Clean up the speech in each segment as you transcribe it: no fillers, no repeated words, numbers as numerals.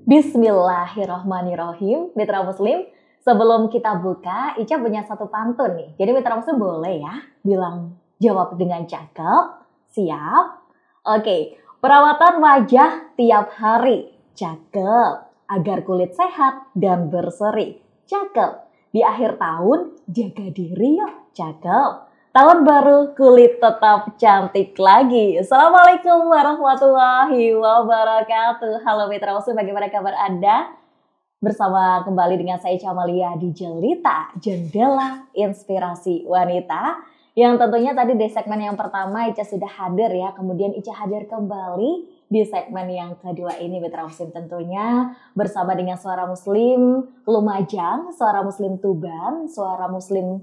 Bismillahirrahmanirrahim, Mitra Muslim. Sebelum kita buka, Ica punya satu pantun nih. Jadi Mitra Muslim boleh ya bilang jawab dengan cakep, siap. Oke, perawatan wajah tiap hari, cakep. Agar kulit sehat dan berseri, cakep. Di akhir tahun, jaga diri yuk, cakep. Tahun baru, kulit tetap cantik lagi. Assalamualaikum warahmatullahi wabarakatuh. Halo Mitra Muslim, bagaimana kabar Anda? Bersama kembali dengan saya Ica Amalia di Jelita, Jendela Inspirasi Wanita. Yang tentunya tadi di segmen yang pertama Ica sudah hadir ya. Kemudian Ica hadir kembali di segmen yang kedua ini Mitra Muslim, tentunya bersama dengan Suara Muslim Lumajang, Suara Muslim Tuban, Suara Muslim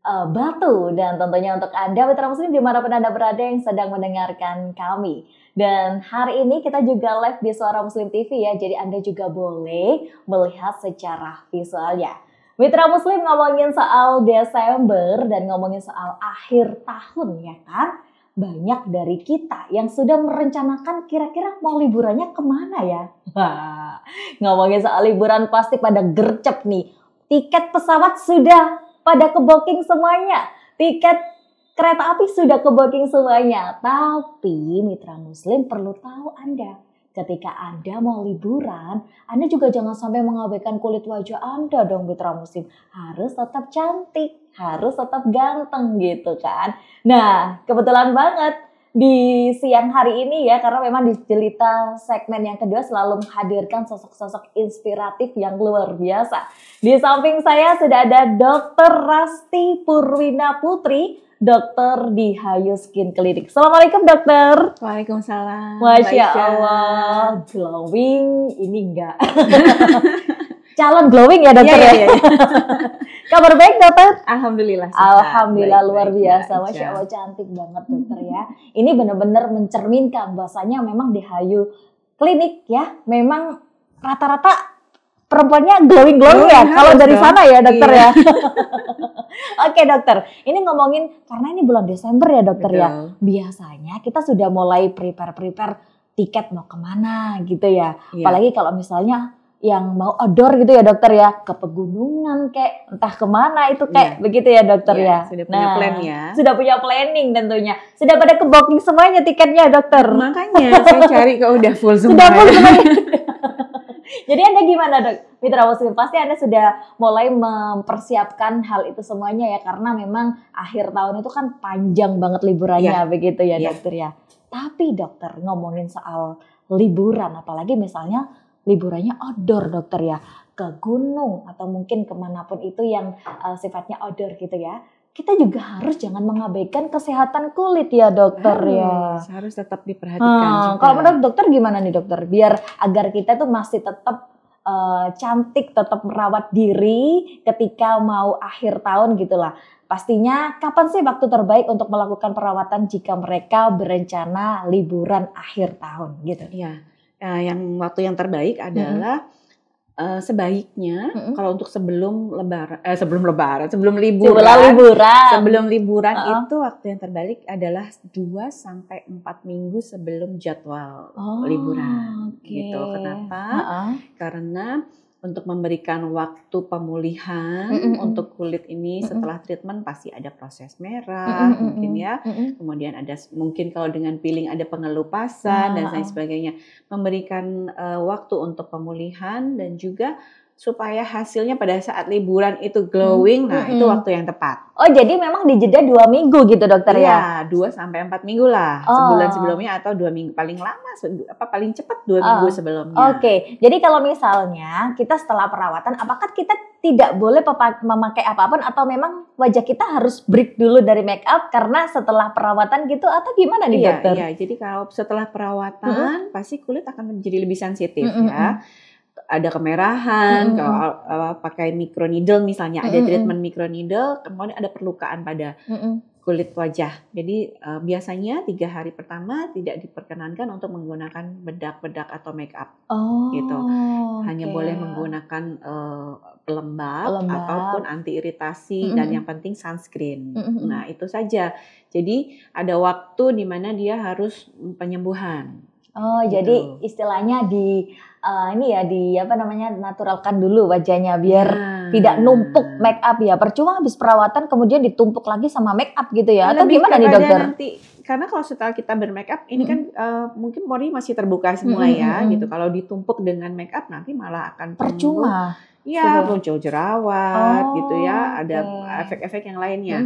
Batu, dan tentunya untuk Anda Mitra Muslim dimanapun Anda berada yang sedang mendengarkan kami. Dan hari ini kita juga live di Suara Muslim TV ya, jadi Anda juga boleh melihat secara visualnya. Mitra Muslim, ngomongin soal Desember dan ngomongin soal akhir tahun ya kan, banyak dari kita yang sudah merencanakan kira-kira mau liburannya kemana ya. Wah, ngomongin soal liburan pasti pada gercep nih, tiket pesawat sudah pada ke-booking semuanya. Tiket kereta api sudah ke-booking semuanya. Tapi Mitra Muslim perlu tahu Anda, ketika Anda mau liburan, Anda juga jangan sampai mengabaikan kulit wajah Anda dong Mitra Muslim. Harus tetap cantik, harus tetap ganteng gitu kan. Nah, kebetulan banget di siang hari ini ya, karena memang di Jelita segmen yang kedua selalu menghadirkan sosok-sosok inspiratif yang luar biasa. Di samping saya sudah ada Dr. Rasti Purwina Putri, dokter di Hayu Skin Clinic. Assalamualaikum dokter. Waalaikumsalam. Masya Allah, glowing ini enggak. Calon glowing ya dokter ya. Iya. Kabar baik dokter? Alhamdulillah. Alhamdulillah baik, luar biasa. Masya Allah cantik banget dokter ya. Ini benar-benar mencerminkan bahwasanya memang di Hayu Klinik ya, memang rata-rata perempuannya glowing ya. Kalau dari sana ya dokter ya. Oke dokter, ini ngomongin karena ini bulan Desember ya dokter ya. Biasanya kita sudah mulai prepare tiket mau kemana gitu ya. Apalagi kalau misalnya yang mau outdoor gitu ya dokter ya, ke pegunungan kayak entah kemana itu kayak begitu ya dokter ya. Sudah punya plan ya. Sudah punya planning tentunya. Sudah pada ke-booking semuanya tiketnya dokter. Makanya saya cari kok udah full semua. Sudah full semuanya. Jadi Anda gimana dok? Mitra Muslim, pasti Anda sudah mulai mempersiapkan hal itu semuanya ya, karena memang akhir tahun itu kan panjang banget liburannya begitu ya dokter ya. Tapi dokter, ngomongin soal liburan, apalagi misalnya liburannya outdoor dokter ya, ke gunung atau mungkin kemanapun itu yang sifatnya outdoor gitu ya, kita juga harus jangan mengabaikan kesehatan kulit ya dokter harus tetap diperhatikan. Kalau menurut dokter gimana nih dokter, biar agar kita tuh masih tetap cantik, tetap merawat diri ketika mau akhir tahun gitulah. Pastinya kapan sih waktu terbaik untuk melakukan perawatan jika mereka berencana liburan akhir tahun gitu? Iya. Yang waktu yang terbaik adalah sebaiknya kalau untuk sebelum liburan itu waktu yang terbaik adalah 2-4 minggu sebelum jadwal liburan. Gitu. Kenapa? Karena untuk memberikan waktu pemulihan untuk kulit ini setelah treatment pasti ada proses merah mungkin ya, kemudian ada mungkin kalau dengan peeling ada pengelupasan dan lain sebagainya, memberikan waktu untuk pemulihan dan juga supaya hasilnya pada saat liburan itu glowing. Nah itu waktu yang tepat. Oh jadi memang dijeda 2 minggu gitu dokter ya? Iya 2-4 minggu lah, sebulan sebelumnya atau 2 minggu paling lama, paling cepat 2 minggu sebelumnya. Oke, jadi kalau misalnya kita setelah perawatan, apakah kita tidak boleh memakai apapun atau memang wajah kita harus break dulu dari make up karena setelah perawatan gitu, atau gimana nih dokter? Iya, jadi kalau setelah perawatan pasti kulit akan menjadi lebih sensitif ya. Ada kemerahan, kalau pakai microneedle misalnya, ada treatment microneedle, kemudian ada perlukaan pada kulit wajah. Jadi biasanya 3 hari pertama tidak diperkenankan untuk menggunakan bedak-bedak atau make up, gitu. Hanya boleh menggunakan pelembab ataupun anti iritasi dan yang penting sunscreen. Nah itu saja. Jadi ada waktu di mana dia harus penyembuhan. Oh, gitu. jadi istilahnya ini ya naturalkan dulu wajahnya biar tidak numpuk make up ya. Percuma habis perawatan kemudian ditumpuk lagi sama make up gitu ya. Atau gimana nih dokter? Nanti, karena kalau setelah kita bermake up ini kan mungkin pori masih terbuka semua ya gitu. Kalau ditumpuk dengan make up nanti malah akan percuma. Iya, muncul jerawat gitu ya. Ada efek-efek yang lainnya.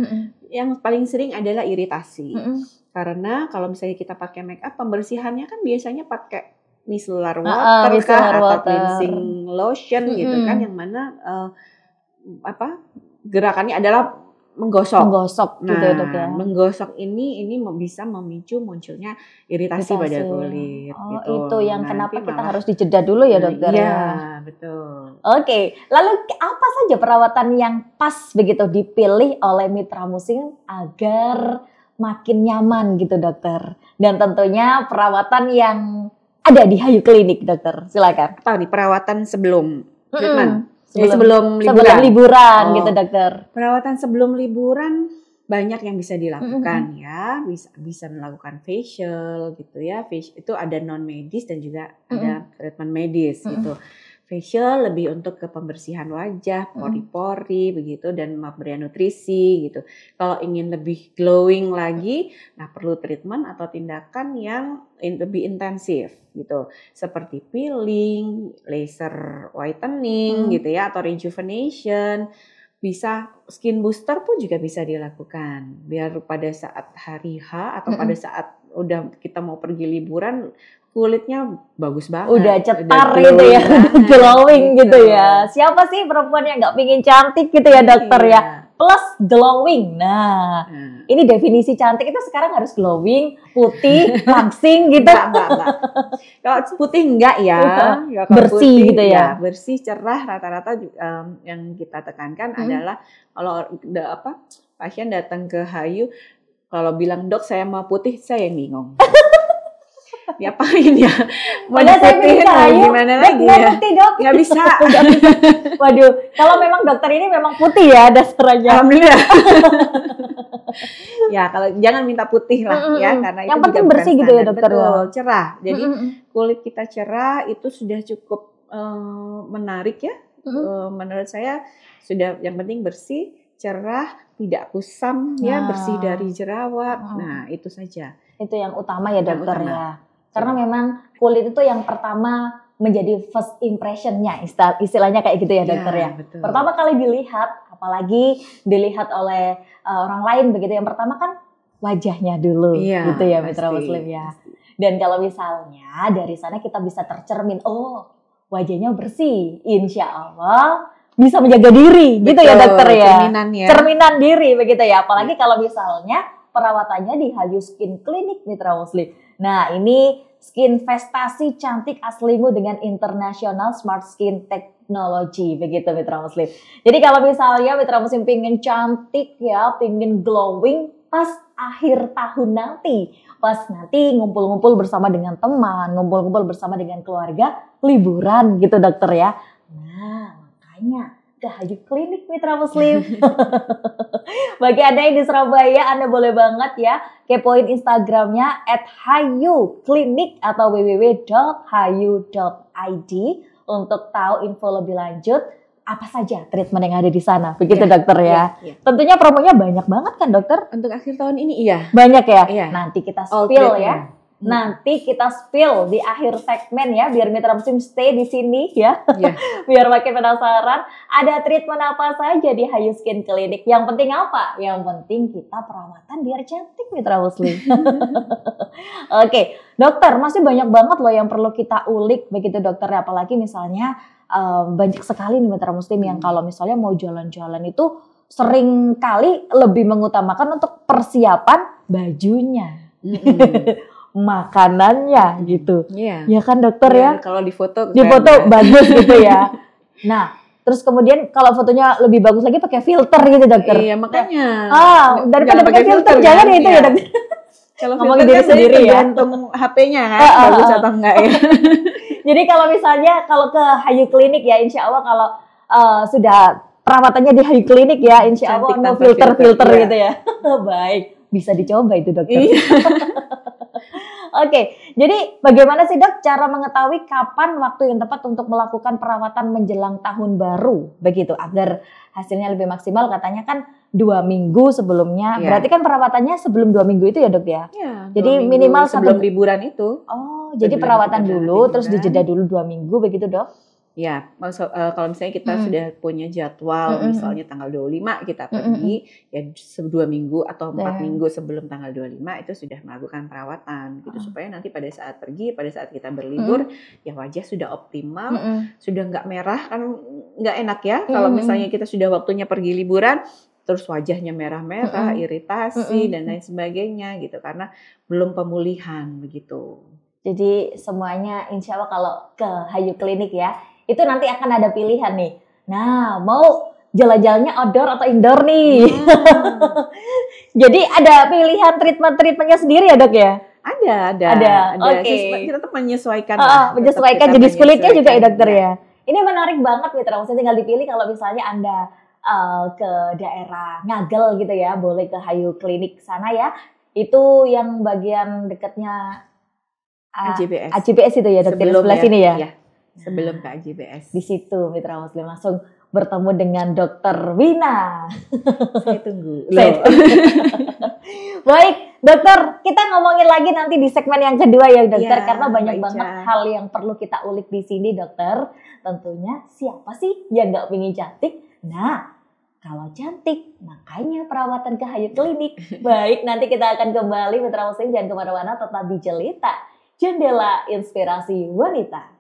Yang paling sering adalah iritasi. Karena kalau misalnya kita pakai make up, pembersihannya kan biasanya pakai micellar water atau cleansing lotion gitu kan, yang mana gerakannya adalah menggosok gitu ya dok ya. Menggosok ini bisa memicu munculnya iritasi pada kulit. Gitu. Itu yang kenapa kita harus dijeda dulu ya dokter ya. Iya, betul. Oke, lalu apa saja perawatan yang pas begitu dipilih oleh Mitra Muslim agar makin nyaman gitu dokter? Dan tentunya perawatan yang ada di Hayu Klinik dokter, silakan. Apa nih perawatan sebelum treatment? Sebelum liburan gitu dokter. Perawatan sebelum liburan banyak yang bisa dilakukan ya, bisa melakukan facial gitu ya. Itu ada non medis dan juga ada treatment medis gitu. Facial lebih untuk ke pembersihan wajah, pori-pori begitu, dan pemberian nutrisi gitu. Kalau ingin lebih glowing lagi, nah perlu treatment atau tindakan yang lebih intensif gitu, seperti peeling, laser whitening gitu ya, atau rejuvenation. Bisa skin booster pun juga bisa dilakukan, biar pada saat hari H atau pada saat udah kita mau pergi liburan kulitnya bagus banget. Udah cetar gitu ya, glowing gitu ya. Siapa sih perempuan yang nggak pingin cantik gitu ya dokter ya? Plus glowing. Nah, ini definisi cantik itu sekarang harus glowing, putih, langsing gitu. Enggak. Kalau putih enggak ya. Bersih putih, gitu ya. Bersih, cerah, rata-rata yang kita tekankan adalah kalau pasien datang ke Hayu, kalau bilang dok saya mau putih, saya yang bingung. Diapain ya? Mau diputihin mau gimana lagi ya? Putih dok. Nggak bisa. Waduh, kalau memang dokter ini memang putih ya dasarnya. Alhamdulillah. Ya kalau jangan minta putih lah ya, karena yang itu penting bersih gitu ya dokter. Betul, cerah. Jadi kulit kita cerah itu sudah cukup menarik ya. Menurut saya sudah, yang penting bersih, cerah, tidak kusam ya, bersih dari jerawat. Nah itu saja. Itu yang utama ya dokter ya. Karena memang kulit itu yang pertama menjadi first impression-nya, istilahnya kayak gitu ya dokter ya. Betul. Pertama kali dilihat, apalagi dilihat oleh orang lain begitu, yang pertama kan wajahnya dulu gitu ya Mitra Muslim ya. Dan kalau misalnya dari sana kita bisa tercermin, oh wajahnya bersih, insya Allah bisa menjaga diri. Betul, gitu ya dokter ya. Cerminan diri begitu ya. Apalagi kalau misalnya perawatannya di Hayu Skin Clinic Mitra Muslim. Nah ini skin investasi cantik aslimu dengan International Smart Skin Technology begitu Mitra Muslim. Jadi kalau misalnya Mitra Muslim pingin cantik ya, pingin glowing pas akhir tahun nanti, pas nanti ngumpul-ngumpul bersama dengan teman, ngumpul-ngumpul bersama dengan keluarga, liburan gitu dokter ya. Nah makanya ke Hayu Klinik Mitra Muslim. Bagi Anda yang di Surabaya, Anda boleh banget ya kepoin Instagramnya @hayuklinik atau www.hayu.id untuk tahu info lebih lanjut apa saja treatment yang ada di sana. Begitu dokter ya. Tentunya promonya banyak banget kan dokter? Untuk akhir tahun ini iya. Banyak ya? Nanti kita spill ya. Nanti kita spill di akhir segmen ya, biar Mitra Muslim stay di sini ya. Biar makin penasaran ada treatment apa saja di Hayu Skin Clinic. Yang penting apa? Yang penting kita perawatan biar cantik Mitra Muslim. Oke, dokter, masih banyak banget loh yang perlu kita ulik begitu dokter, apalagi misalnya banyak sekali nih Mitra Muslim yang kalau misalnya mau jalan-jalan itu sering kali lebih mengutamakan untuk persiapan bajunya. Makanannya gitu. Ya kan dokter ya. Kalau di foto bagus gitu ya. Nah, terus kemudian kalau fotonya lebih bagus lagi pakai filter gitu dokter. Iya, makanya. Daripada pakai filter jangan itu ya dokter. Kalau filter diri sendiri ya. Tergantung HP-nya kan bagus atau enggak ya. Jadi kalau misalnya kalau ke Hayu Klinik ya, insya Allah kalau sudah perawatannya di Hayu Klinik ya, insya Allah no filter gitu ya. Baik, bisa dicoba itu dokter. Oke, jadi bagaimana sih dok cara mengetahui kapan waktu yang tepat untuk melakukan perawatan menjelang tahun baru begitu agar hasilnya lebih maksimal? Katanya kan 2 minggu sebelumnya, berarti kan perawatannya sebelum 2 minggu itu ya dok ya? Jadi minimal sebelum liburan itu. Oh, jadi perawatan dulu, terus dijeda dulu 2 minggu begitu dok? Ya, kalau misalnya kita sudah punya jadwal, misalnya tanggal 25 kita pergi, ya 2 minggu atau 4 minggu sebelum tanggal 25 itu sudah melakukan perawatan, gitu supaya nanti pada saat pergi, pada saat kita berlibur, ya wajah sudah optimal, sudah nggak merah, kan nggak enak ya, kalau misalnya kita sudah waktunya pergi liburan, terus wajahnya merah-merah, iritasi dan lain sebagainya gitu, karena belum pemulihan begitu. Jadi semuanya insya Allah kalau ke Hayu Klinik ya, itu nanti akan ada pilihan nih. Nah, mau jalan-jalannya outdoor atau indoor nih. Jadi ada pilihan treatmentnya sendiri ya dok ya? Ada. Oke. Kita tetap menyesuaikan. Menyesuaikan jenis kulitnya juga ya dokter ya. Ini menarik banget mitra, maksudnya tinggal dipilih kalau misalnya Anda ke daerah Ngagel gitu ya, boleh ke Hayu Klinik sana ya. Itu yang bagian dekatnya AJBS itu ya dokter, sebelah sini ya. Sebelum ke AJBS. Di situ mitra muslim langsung bertemu dengan dokter Wina. Saya tunggu. Baik dokter, kita ngomongin lagi nanti di segmen yang kedua ya dokter, karena banyak banget hal yang perlu kita ulik di sini dokter. Tentunya siapa sih yang nggak pengen cantik? Nah, kalau cantik, makanya perawatan ke Hayu Klinik. Baik, nanti kita akan kembali mitra muslim, jangan kemana-mana, tetap di Jelita, Jendela Inspirasi Wanita.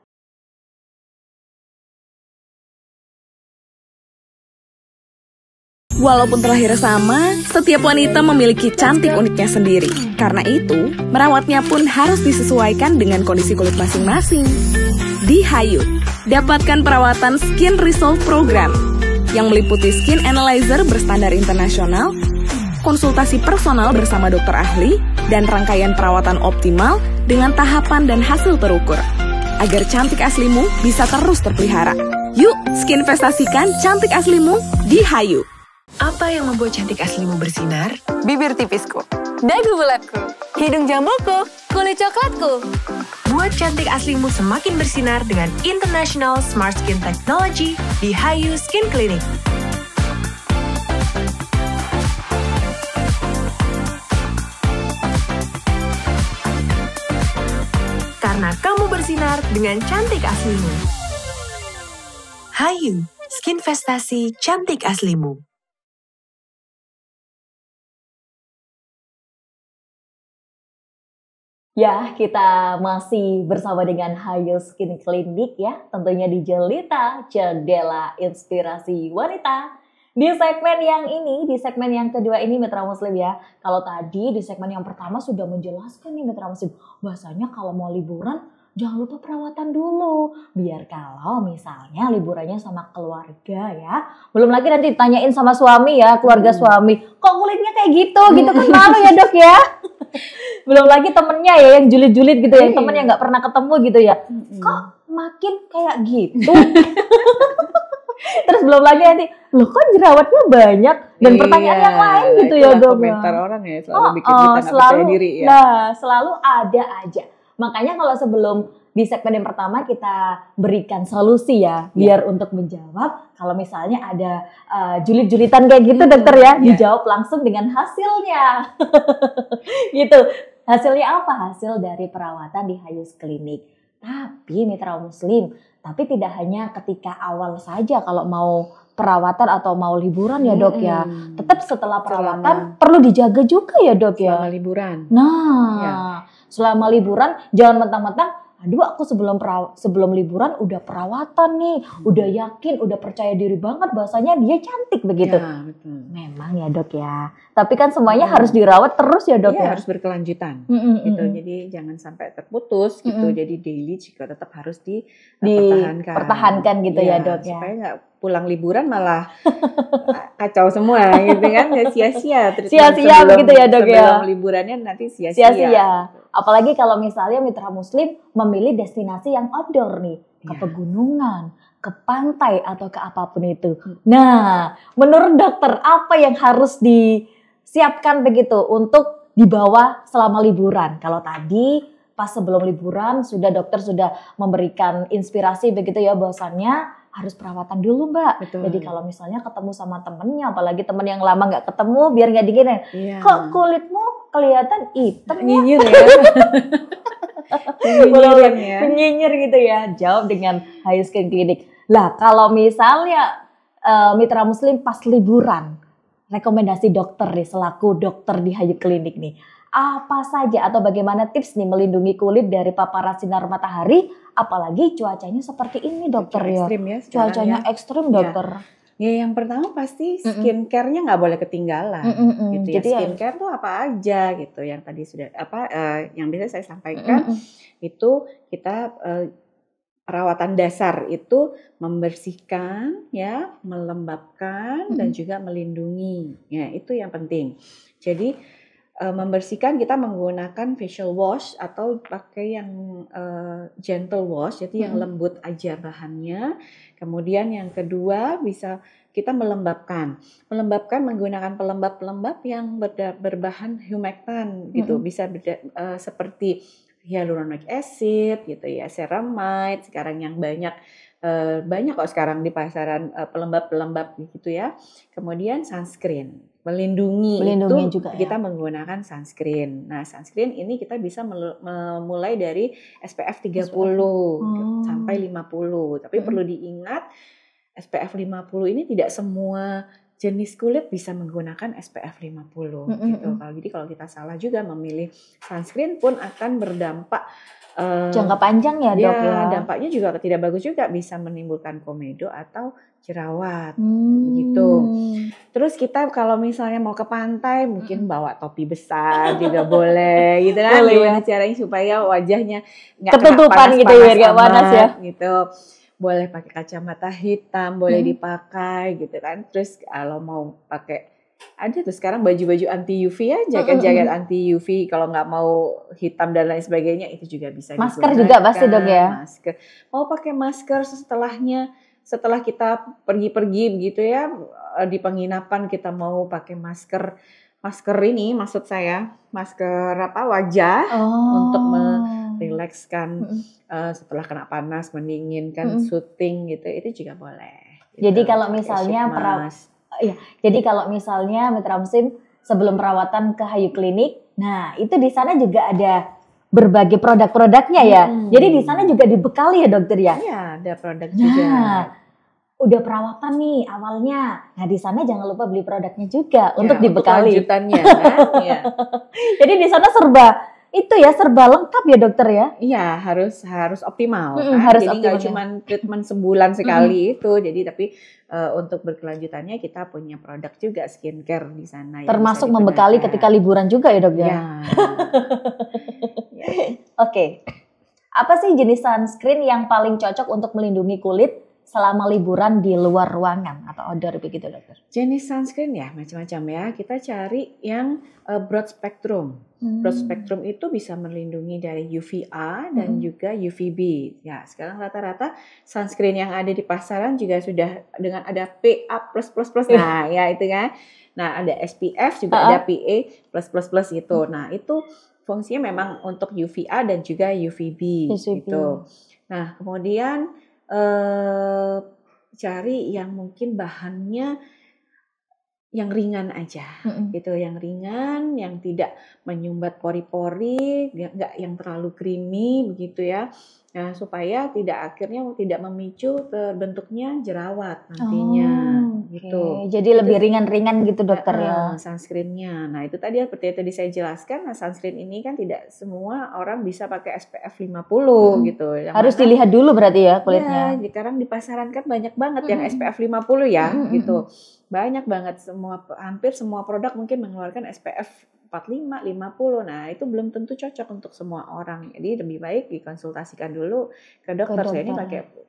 Walaupun terlahir sama, setiap wanita memiliki cantik uniknya sendiri. Karena itu, merawatnya pun harus disesuaikan dengan kondisi kulit masing-masing. Di Hayu, dapatkan perawatan Skin Resolve Program yang meliputi skin analyzer berstandar internasional, konsultasi personal bersama dokter ahli, dan rangkaian perawatan optimal dengan tahapan dan hasil terukur. Agar cantik aslimu bisa terus terpelihara. Yuk, skin investasikan cantik aslimu di Hayu. Apa yang membuat cantik aslimu bersinar? Bibir tipisku, dagu bulatku, hidung jambuku, kulit coklatku. Buat cantik aslimu semakin bersinar dengan International Smart Skin Technology di Hayu Skin Clinic. Karena kamu bersinar dengan cantik aslimu. Hayu, skin investasi cantik aslimu. Ya, kita masih bersama dengan Hayu Skin Clinic ya, tentunya di Jelita, Jendela Inspirasi Wanita. Di segmen yang ini, di segmen yang kedua ini mitra muslim ya, kalau tadi di segmen yang pertama sudah menjelaskan nih mitra muslim, bahasanya kalau mau liburan jangan lupa perawatan dulu, biar kalau misalnya liburannya sama keluarga ya, belum lagi nanti ditanyain sama suami ya, keluarga suami, kok kulitnya kayak gitu kan malu ya dok ya. Belum lagi temennya ya yang julid-julid gitu ya, temen yang nggak pernah ketemu gitu ya, kok makin kayak gitu. Terus belum lagi nanti, loh kok jerawatnya banyak dan pertanyaan yang lain gitu ya dok. Komentar orang ya selalu bikin kita nggak percaya diri ya. Nah selalu ada aja. Makanya kalau sebelum di segmen yang pertama kita berikan solusi ya, biar untuk menjawab kalau misalnya ada julid-julitan kayak gitu dokter ya, dijawab langsung dengan hasilnya. Gitu. Hasilnya apa? Hasil dari perawatan di Hayu Klinik. Tapi mitra muslim, tapi tidak hanya ketika awal saja kalau mau perawatan atau mau liburan ya dok ya. Tetap setelah perawatan perlu dijaga juga ya dok ya. Selama liburan. Nah, selama liburan jangan mentang-mentang, aduh aku sebelum liburan udah perawatan nih, udah yakin, udah percaya diri banget bahasanya dia cantik begitu. Ya, betul. Memang ya dok ya. Tapi kan semuanya harus dirawat terus ya dok ya. Harus berkelanjutan. Gitu. Jadi jangan sampai terputus gitu. Jadi daily juga tetap harus dipertahankan gitu ya dok ya. Supaya nggak pulang liburan malah kacau semua gitu kan, sia-sia. Sia-sia begitu ya dok ya. Sebelum liburannya nanti sia-sia. Apalagi kalau misalnya mitra muslim memilih destinasi yang outdoor nih, ke pegunungan, ke pantai atau ke apapun itu. Nah, menurut dokter apa yang harus disiapkan begitu untuk dibawa selama liburan? Kalau tadi pas sebelum liburan dokter sudah memberikan inspirasi begitu ya, bahwasannya harus perawatan dulu Mbak. Betul. Jadi kalau misalnya ketemu sama temennya, apalagi temen yang lama nggak ketemu, biar nggak diginin. Iya. Kok kulitmu kelihatan hitam ya? Nyinyir ya. Nyinyir gitu ya. Jawab dengan Hayu Skin Clinic. Lah kalau misalnya mitra muslim pas liburan, rekomendasi dokter nih selaku dokter di Hayu Clinic nih, apa saja atau bagaimana tips nih melindungi kulit dari paparan sinar matahari, apalagi cuacanya seperti ini dokter ya. Ekstrim ya. Cuacanya ekstrim dokter. Ya yang pertama pasti skincare-nya nggak boleh ketinggalan gitu ya. Jadi skincare tuh apa aja gitu yang tadi sudah yang bisa saya sampaikan itu kita perawatan dasar itu membersihkan ya, melembabkan dan juga melindungi. Ya, itu yang penting. Jadi membersihkan kita menggunakan facial wash atau pakai yang gentle wash, jadi yang lembut aja bahannya. Kemudian yang kedua bisa kita melembabkan menggunakan pelembab yang berbahan humectant gitu, bisa seperti hyaluronic acid gitu ya, ceramide sekarang yang banyak kok sekarang di pasaran pelembab gitu ya. Kemudian sunscreen, melindungi itu juga kita menggunakan sunscreen. Nah, sunscreen ini kita bisa memulai dari SPF 30 sampai 50. Tapi perlu diingat SPF 50 ini tidak semua jenis kulit bisa menggunakan SPF 50 gitu. Kalau kita salah juga memilih sunscreen pun akan berdampak jangka panjang ya dok ya. Dampaknya juga tidak bagus juga, bisa menimbulkan komedo atau jerawat gitu. Terus kita kalau misalnya mau ke pantai mungkin bawa topi besar juga boleh gitu kan. Gimana caranya supaya wajahnya nggak ketutupan gitu biar nggak panas ya gitu. Boleh pakai kacamata hitam, boleh dipakai gitu kan. Terus kalau mau pakai ada tuh sekarang baju-baju anti UV ya, jaket-jaket anti UV kalau nggak mau hitam dan lain sebagainya itu juga bisa digunakan. Masker juga pasti dok ya. Masker. Mau pakai masker setelah kita pergi-pergi begitu ya, di penginapan kita mau pakai masker ini maksud saya masker wajah untuk merilekskan setelah kena panas, mendinginkan, syuting gitu, itu juga boleh. Jadi kalau misalnya jadi kalau misalnya mitra muslim sebelum perawatan ke Hayu Clinic, nah itu di sana juga ada berbagai produk-produknya ya. Jadi di sana juga dibekali ya dokter ya. Iya, ada produk juga. Udah perawatan nih awalnya. Nah di sana jangan lupa beli produknya juga untuk dibekali. Untuk lanjutannya kan. Ya. Jadi di sana serba lengkap ya dokter ya. Iya, harus optimal kan. Harus jadi nggak cuma treatment sebulan sekali itu. Jadi tapi untuk berkelanjutannya kita punya produk juga skincare di sana. Termasuk membekali ketika liburan juga ya dok ya. Oke. Apa sih jenis sunscreen yang paling cocok untuk melindungi kulit selama liburan di luar ruangan atau outdoor begitu dokter? Jenis sunscreen ya macam-macam ya. Kita cari yang broad spectrum. Broad spectrum itu bisa melindungi dari UVA dan juga UVB. Ya, sekarang rata-rata sunscreen yang ada di pasaran juga sudah dengan ada PA+++. Nah, ya itu kan. Nah, ada SPF juga ada PA+++ gitu. Nah, itu fungsinya memang untuk UVA dan juga UVB gitu. Nah, kemudian cari yang mungkin bahannya yang ringan aja, gitu, yang ringan, yang tidak menyumbat pori-pori, nggak yang terlalu creamy begitu ya. Nah, supaya akhirnya tidak memicu terbentuknya jerawat nantinya, gitu. Jadi lebih ringan-ringan gitu dokter ya. Sunscreennya. Nah itu tadi seperti tadi saya jelaskan, nah sunscreen ini kan tidak semua orang bisa pakai SPF 50 gitu. Harus dilihat dulu berarti ya kulitnya. Ya, sekarang di pasaran kan banyak banget yang SPF 50 ya, gitu. Banyak banget, hampir semua produk mungkin mengeluarkan SPF 45, 50. Nah, itu belum tentu cocok untuk semua orang. Jadi lebih baik dikonsultasikan dulu ke dokter. Saya ini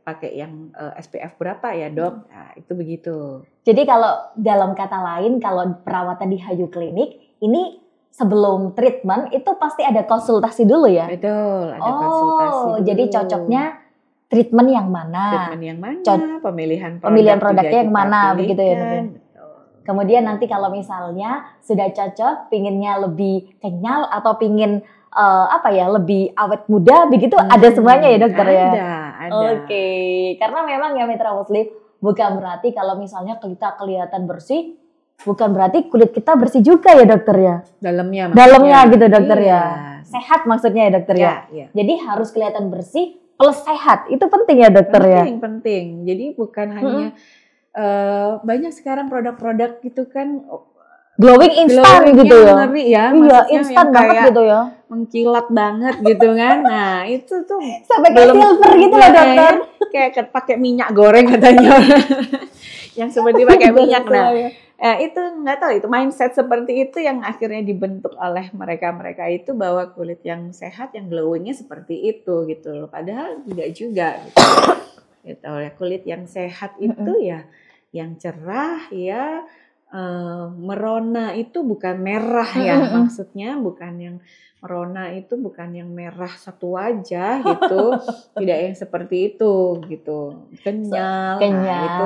pakai yang SPF berapa ya, Dok? Nah, itu begitu. Jadi kalau dalam kata lain, kalau perawatan di Hayu Clinic ini sebelum treatment itu pasti ada konsultasi dulu ya? Betul, ada konsultasi dulu. Jadi cocoknya treatment yang mana? Treatment yang mana? Pemilihan produknya yang mana begitu ya? Kemudian nanti kalau misalnya sudah cocok, pinginnya lebih kenyal atau pingin lebih awet muda begitu, ada semuanya ya dokter ya? Ada. Oke, karena memang ya Mitra Muslim, bukan berarti kalau misalnya kita kelihatan bersih, bukan berarti kulit kita bersih juga ya dokter ya? Dalamnya gitu dokter ya? Sehat maksudnya ya dokter ya? Jadi harus kelihatan bersih plus sehat, itu penting ya dokter ya? Penting. Jadi bukan hanya banyak sekarang produk-produk gitu kan glowing instan gitu ya? Ngeri ya, iya instan banget gitu ya, mengkilat banget gitu kan. Nah itu tuh sampai kayak silver gitu loh dokter, kayak pakai minyak goreng katanya. Yang seperti pakai minyak. Nah itu nggak tahu, itu mindset seperti itu yang akhirnya dibentuk oleh mereka itu, bahwa kulit yang sehat, yang glowingnya seperti itu gitu loh. Padahal tidak juga gitu ya. Kulit yang sehat itu ya yang cerah ya, merona itu bukan merah ya, maksudnya bukan yang merona itu bukan yang merah satu wajah gitu, tidak yang seperti itu gitu, kenyal. Nah, itu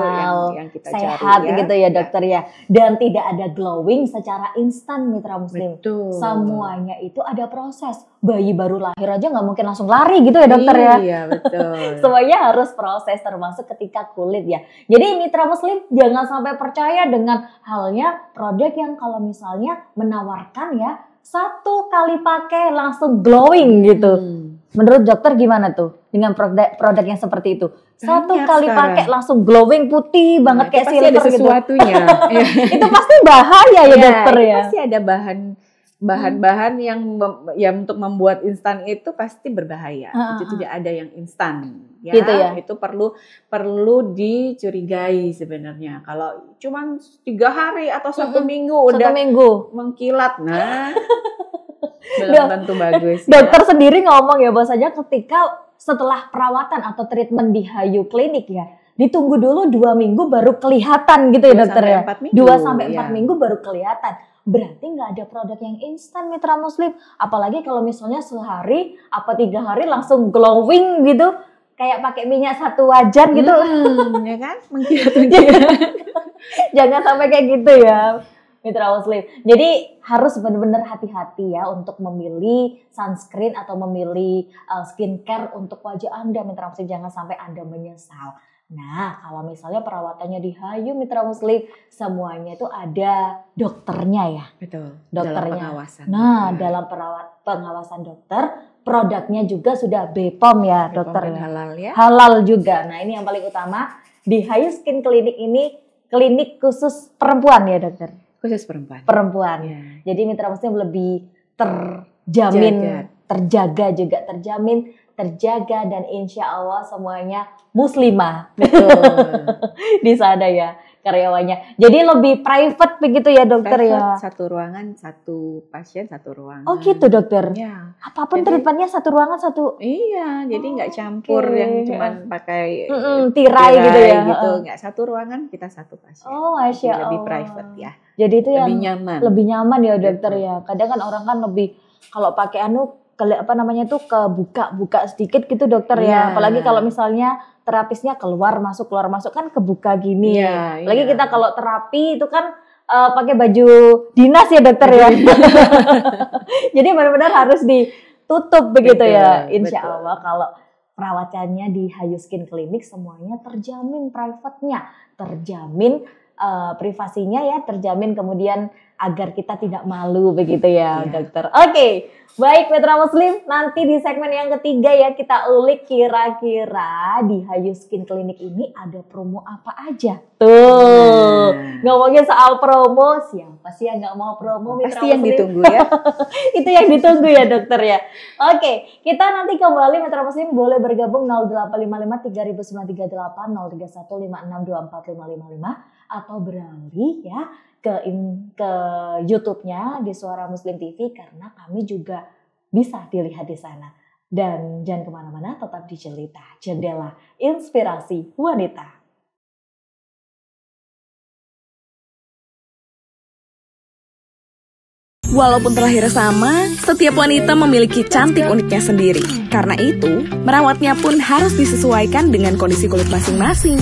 yang kita sehat cari ya. Gitu ya dokter ya, dan tidak ada glowing secara instan Mitra Muslim. Betul. Semuanya itu ada proses. Bayi baru lahir aja nggak mungkin langsung lari gitu ya dokter ya. Iya betul. Semuanya harus proses, termasuk ketika kulit ya. Jadi Mitra Muslim jangan sampai percaya dengan halnya produk yang kalau misalnya menawarkan ya 1 kali pakai langsung glowing gitu. Menurut dokter gimana tuh dengan produk yang seperti itu? 1 kali pakai langsung glowing putih banget kayak silver gitu. Sesuatunya. Itu pasti bahaya ya dokter ya. Pasti ada bahan-bahan yang untuk membuat instan itu pasti berbahaya. Itu tidak ada yang instan. Ya, gitu ya? Itu perlu dicurigai sebenarnya. Kalau cuma 3 hari atau 1 minggu udah mengkilat, nah belum tentu bagus. Dokter sendiri ngomong ya bahwasanya ketika setelah perawatan atau treatment di Hayu Klinik ya, ditunggu dulu 2 minggu baru kelihatan gitu ya dokter ya. 2-4 minggu baru kelihatan. Berarti nggak ada produk yang instan Mitra Muslim. Apalagi kalau misalnya sehari apa 3 hari langsung glowing gitu. Kayak pakai minyak 1 wajan gitu. Ya kan? Mengkilat. Jangan sampai kayak gitu ya Mitra Muslim. Jadi harus benar-benar hati-hati ya untuk memilih sunscreen atau memilih skincare untuk wajah Anda Mitra Muslim. Jangan sampai Anda menyesal. Nah, kalau misalnya perawatannya di Hayu Mitra Muslim, semuanya itu ada dokternya ya. Betul. Dokternya. Dalam pengawasan. Nah, dalam pengawasan dokter, produknya juga sudah BPOM ya, dokter. Halal ya. Halal juga. Nah, ini yang paling utama di Hayu Skin Clinic ini klinik khusus perempuan ya, dokter. Khusus perempuan. Ya. Jadi Mitra Muslim lebih terjaga juga, terjaga dan insya Allah semuanya muslimah. Betul. Di sana ya karyawannya. Jadi lebih private begitu ya dokter ya. 1 ruangan 1 pasien 1 ruangan. Oh gitu dokter. Ya. Apapun treatmentnya 1 ruangan 1. Iya, jadi nggak campur yang cuman pakai tirai gitu ya. Gitu. Nggak 1 ruangan kita 1 pasien. Oh masya Allah. Lebih private ya. Jadi itu lebih yang nyaman. Lebih nyaman ya dokter ya. Kadang kan orang kan lebih kalau pakai kebuka sedikit gitu dokter ya. Apalagi kalau misalnya terapisnya keluar masuk kan kebuka gini. Apalagi kita kalau terapi itu kan pakai baju dinas ya dokter ya. Jadi benar-benar harus ditutup begitu ya. Insya Allah kalau perawatannya di Hayu Skin Clinic semuanya terjamin private-nya, terjamin privasinya ya, terjamin kemudian agar kita tidak malu begitu ya dokter. Oke. Baik Mitra Muslim, nanti di segmen yang ketiga ya kita ulik kira-kira di Hayu Skin Clinic ini ada promo apa aja. Tuh, ngomongin soal promo, siapa sih yang nggak mau promo Mitra Muslim? Pasti yang ditunggu ya. Itu yang ditunggu ya dokter ya. Oke, kita nanti kembali Mitra Muslim boleh bergabung 0855 3938 031 5624 atau beralih ya ke YouTube-nya di Suara Muslim TV karena kami juga bisa dilihat di sana. Dan jangan kemana-mana, tetap di Jelita, Jendela Inspirasi Wanita. Walaupun terakhir sama, setiap wanita memiliki cantik uniknya sendiri. Karena itu, merawatnya pun harus disesuaikan dengan kondisi kulit masing-masing.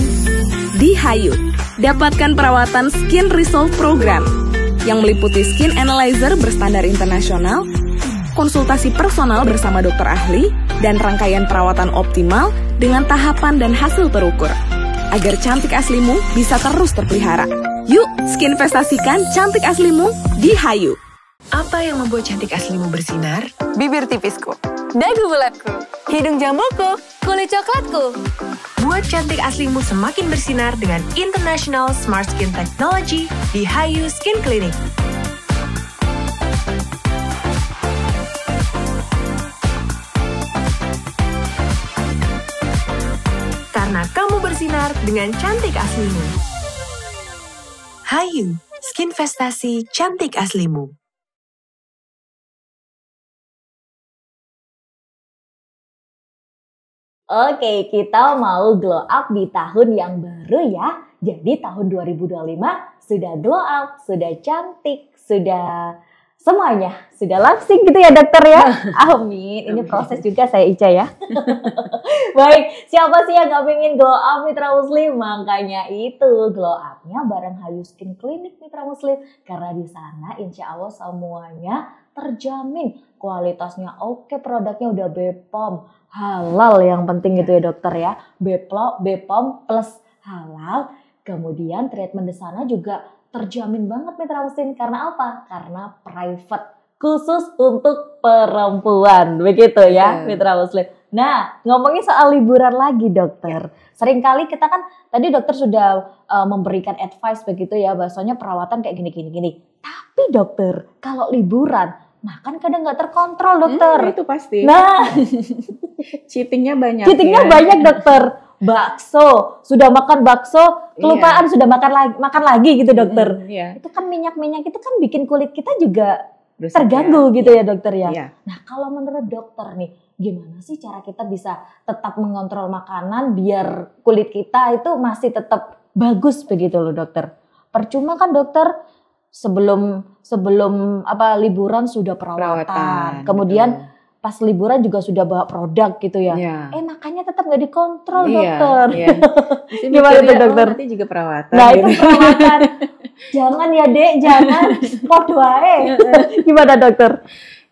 Di Hayu, dapatkan perawatan Skin Resolve Program yang meliputi skin analyzer berstandar internasional, konsultasi personal bersama dokter ahli, dan rangkaian perawatan optimal dengan tahapan dan hasil terukur. Agar cantik aslimu bisa terus terpelihara. Yuk, skinvestasikan cantik aslimu di Hayu. Apa yang membuat cantik aslimu bersinar? Bibir tipisku, dagu bulatku, hidung jambuku, kulit coklatku. Buat cantik aslimu semakin bersinar dengan International Smart Skin Technology di Hayu Skin Clinic. Karena kamu bersinar dengan cantik aslimu. Hayu, skinvestasi cantik aslimu. Oke, kita mau glow up di tahun yang baru ya. Jadi tahun 2025 sudah glow up, sudah cantik, sudah semuanya. Sudah langsing gitu ya dokter ya. Amin. Ini proses juga saya Ica ya. Baik, siapa sih yang gak pengen glow up Mitra Muslim? Makanya itu glow up-nya bareng Hayu Skin Clinic Mitra Muslim. Karena di sana insya Allah semuanya terjamin. Kualitasnya oke, produknya udah BPOM. Halal yang penting gitu ya dokter ya. BPOM plus halal. Kemudian treatment di sana juga terjamin banget Mitra Muslim. Karena apa? Karena private. Khusus untuk perempuan. Begitu ya Mitra Muslim. Nah, ngomongin soal liburan lagi dokter. Seringkali kita kan, tadi dokter sudah memberikan advice begitu ya. Bahasanya perawatan kayak gini. Tapi dokter, kalau liburan, makan kadang nggak terkontrol dokter. Itu pasti. Nah, cheatingnya banyak. Banyak dokter. Bakso, sudah makan bakso, kelupaan sudah makan lagi gitu dokter. Itu kan minyak itu kan bikin kulit kita juga rusak, terganggu gitu ya dokter ya. Nah kalau menurut dokter nih, gimana sih cara kita bisa tetap mengontrol makanan biar kulit kita itu masih tetap bagus begitu loh dokter. Percuma kan dokter sebelum liburan sudah perawatan. Kemudian pas liburan juga sudah bawa produk gitu ya. Makanya tetap nggak dikontrol dokter. Gimana tuh dokter? Nanti juga perawatan. Nah itu perawatan. Jangan ya dek, jangan. Podo ae. Gimana dokter?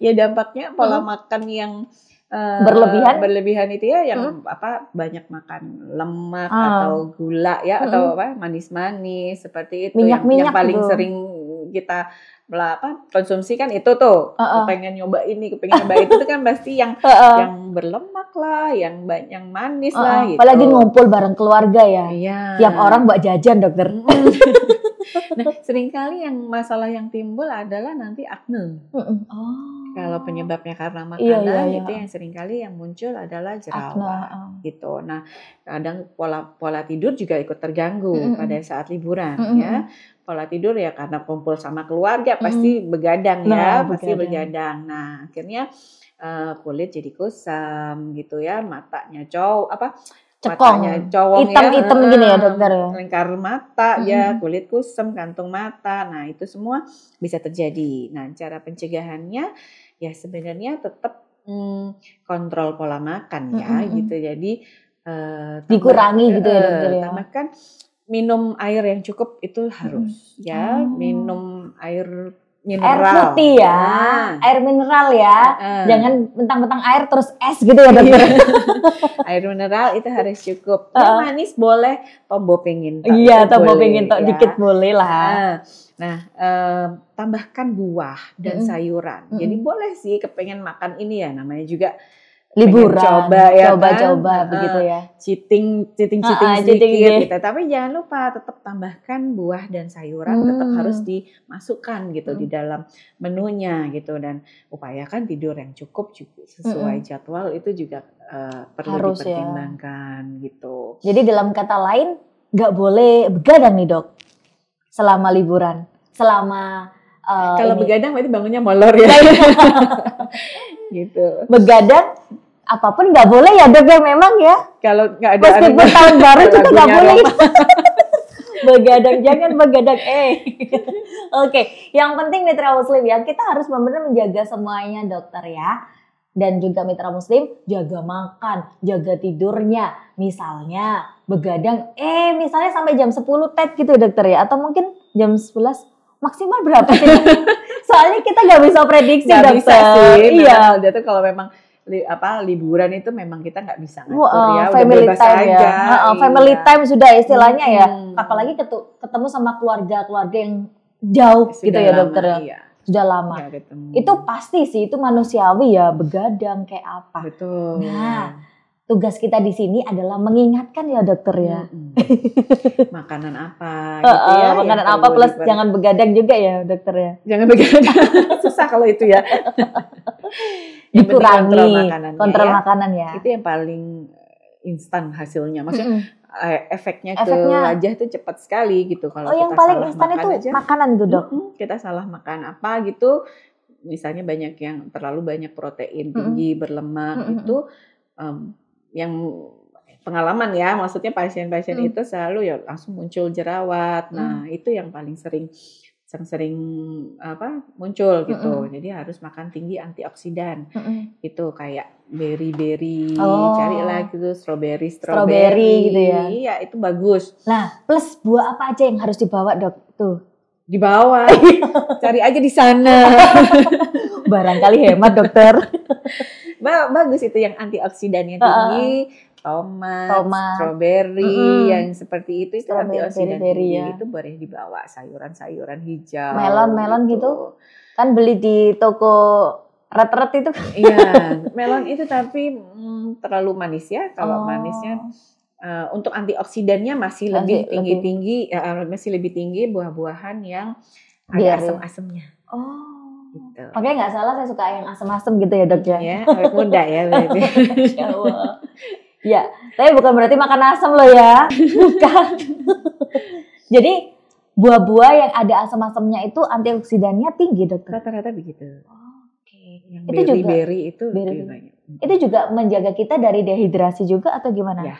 Ya dampaknya pola makan yang berlebihan itu ya, yang banyak makan lemak atau gula ya, atau manis-manis seperti itu. Yang paling sering kita konsumsi kan itu tuh. Pengen nyoba ini, pengen nyoba itu kan pasti yang berlemak lah, yang manis lah gitu. Apalagi ngumpul bareng keluarga ya. Tiap orang buat jajan dokter. Nah, seringkali yang masalah yang timbul adalah nanti akne. Kalau penyebabnya karena makanan itu yang seringkali yang muncul adalah jerawat gitu. Nah, kadang pola tidur juga ikut terganggu pada saat liburan ya. Pola tidur ya karena kumpul sama keluarga pasti begadang pasti begadang. Nah, akhirnya kulit jadi kusam gitu ya, matanya matanya cowong hitam gini ya dokter ya. Lingkar mata ya, kulit kusam, kantung mata. Nah, itu semua bisa terjadi. Nah, cara pencegahannya ya sebenarnya tetap kontrol pola makan ya gitu. Jadi dikurangi gitu ya dokter ya. Tambahkan minum air yang cukup itu harus minum air mineral. Air putih ya, air mineral ya. Jangan mentang-mentang air terus es gitu ya dokter. Air mineral itu harus cukup. Manis boleh, tombo pengin. Tombo pengin dikit boleh lah. Nah, tambahkan buah dan sayuran. Jadi boleh sih kepengen makan ini ya, namanya juga liburan, coba begitu ya. Cheating sedikit gitu. Tapi jangan lupa tetap tambahkan buah dan sayuran, tetap harus dimasukkan gitu di dalam menunya gitu, dan upayakan tidur yang cukup sesuai jadwal itu juga perlu harus dipertimbangkan gitu. Jadi dalam kata lain nggak boleh begadang nih dok selama liburan, selama kalau begadang berarti bangunnya molor ya. Gitu. Begadang apapun nggak boleh ya dok ya memang ya. Kalau nggak ada meskipun tahun baru juga nggak boleh. Begadang, jangan begadang. Oke, yang penting Mitra Muslim ya, kita harus benar-benar menjaga semuanya dokter ya. Dan juga Mitra Muslim jaga makan, jaga tidurnya. Misalnya begadang, misalnya sampai jam 10 tet gitu dokter ya, atau mungkin jam 11 maksimal berapa sih? Soalnya kita nggak bisa prediksi, Nggak dokter. bisa sih. Iya. Jadi kalau memang liburan itu memang kita nggak bisa ngatur ya, udah family bebas time aja. ya. Family Iya. time sudah istilahnya ya. Hmm. Apalagi ketemu sama keluarga-keluarga yang jauh Sudah gitu ya lama, dokter ya. Iya. Sudah lama. Nggak ketemu. Itu pasti sih, itu manusiawi ya, begadang kayak apa. Betul. Nah, tugas kita di sini adalah mengingatkan ya dokter ya. Makanan apa gitu ya. Makanan yang apa perlu plus jangan begadang juga ya dokter ya. Jangan begadang. Susah kalau itu ya. Yang penting Dikurangi kontrol ya. makanan ya. Itu yang paling instan hasilnya. Maksudnya efeknya ke Efeknya. wajah tuh cepat sekali gitu. Kalau Yang kita paling salah instan makan itu aja, makanan tuh dok. kita salah makan apa gitu, misalnya banyak yang terlalu banyak protein tinggi, berlemak itu yang pengalaman ya, maksudnya pasien-pasien itu selalu ya langsung muncul jerawat. Nah itu yang paling sering muncul gitu. Jadi harus makan tinggi antioksidan. Itu kayak berry-berry, carilah gitu strawberry gitu ya. Iya, itu bagus. Nah, plus buah apa aja yang harus dibawa dok tuh? Dibawa. Cari aja di sana. Barangkali hemat dokter. Bagus itu yang antioksidannya tinggi. Tomat, strawberry, yang seperti itu antioksidan tinggi, ya. itu boleh dibawa. Sayuran-sayuran hijau, melon gitu. Kan beli di toko ret-ret itu. Iya, melon itu tapi terlalu manis ya. Kalau manisnya untuk antioksidannya masih lebih tinggi, masih lebih tinggi buah-buahan yang ada asam-asamnya. Gitu. Makanya nggak salah saya suka yang asam-asam gitu ya dok ya. Ya, awet muda ya berarti. Masya Allah. Ya, tapi bukan berarti makan asam loh ya. Bukan. Jadi buah-buah yang ada asam-asamnya itu antioksidannya tinggi dokter. Rata-rata begitu. Oke. Yang Itu juga berry itu lebih banyak. Itu juga menjaga kita dari dehidrasi juga atau gimana? Ya.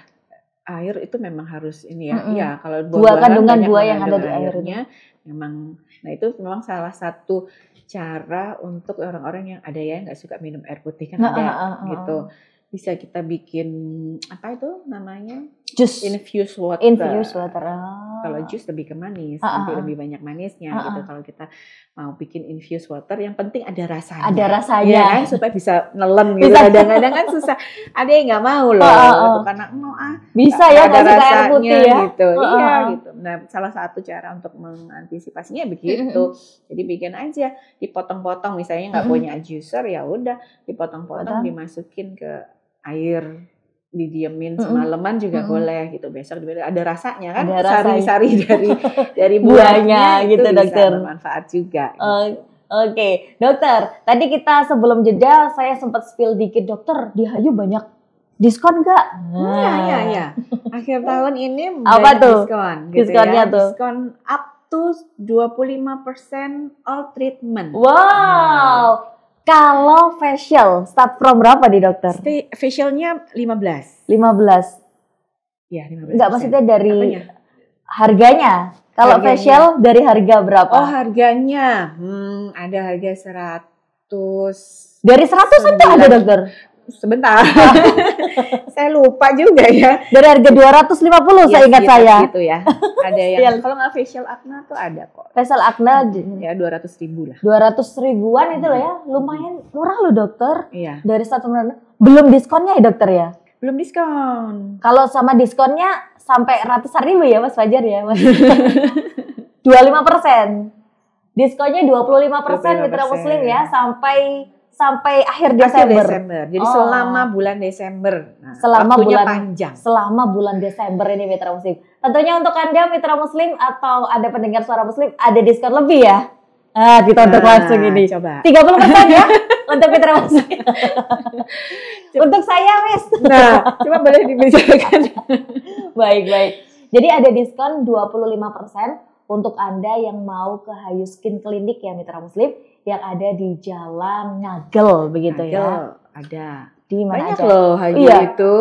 Air itu memang harus ini ya. Iya, kalau kandungan buah yang ada di airnya memang. Nah, itu memang salah satu cara untuk orang-orang yang ada ya nggak suka minum air putih kan ada gitu. Bisa kita bikin apa itu namanya? Jus. Infused water. Kalau jus lebih ke manis, nanti lebih banyak manisnya gitu. Kalau kita mau bikin infused water, yang penting ada rasanya. Ada rasanya. Ya kan, supaya bisa nelen gitu. Kadang-kadang kan susah. Ada yang nggak mau loh. Untuk anak mau bisa ya ada kasih rasanya air putih ya. Gitu. Iya gitu. Nah, salah satu cara untuk mengantisipasinya begitu. Jadi bikin aja, dipotong-potong. Misalnya nggak punya juicer, ya udah dipotong-potong, dimasukin ke air, didiemin semalaman juga boleh gitu. Besok ada rasanya kan, sari-sari dari buahnya gitu, bisa dokter. Bermanfaat juga. Gitu. Oke, dokter. Tadi kita sebelum jeda saya sempat spill dikit dokter. Di Hayu banyak diskon nggak? Iya. Akhir tahun ini apa banyak tuh? Diskon. Gitu Diskonnya ya. tuh? Diskon up to 25% all treatment. Wow. Kalau facial, start from berapa nih dokter? Facialnya 15. 15. Ya, 15%. Enggak, maksudnya dari apanya? Harganya. Kalau facial dari harga berapa? Oh, harganya. Ada harga 100. Dari 100 aja ada dokter? Sebentar. Saya lupa juga ya. Dari harga 250 saya ingat saya. Gitu ya. Ada yang kalau nggak facial acne tuh ada kok. Facial acne ya 200.000 lah. 200 ribuan itu loh ya. Lumayan murah loh dokter. Iya. Dari 1 belum diskonnya ya dokter ya? Belum diskon. Kalau sama diskonnya sampai ratusan ribu ya Mas Fajar ya. 25%. Diskonnya 25% Mitra Muslim ya sampai akhir Desember. Jadi selama bulan Desember. Nah, selama bulan panjang. Selama bulan Desember ini Mitra Muslim. Tentunya untuk Anda Mitra Muslim atau ada pendengar suara Muslim ada diskon lebih ya. Ditonton langsung ini. Coba. 30% ya untuk Mitra Muslim. Untuk saya, Miss. Nah, coba boleh dibicarakan. Baik. Jadi ada diskon 25% untuk Anda yang mau ke Hayu Skin Clinic ya Mitra Muslim yang ada di Jalan Ngagel begitu ya. Ada. Di mana banyak aja? Loh Hayu itu.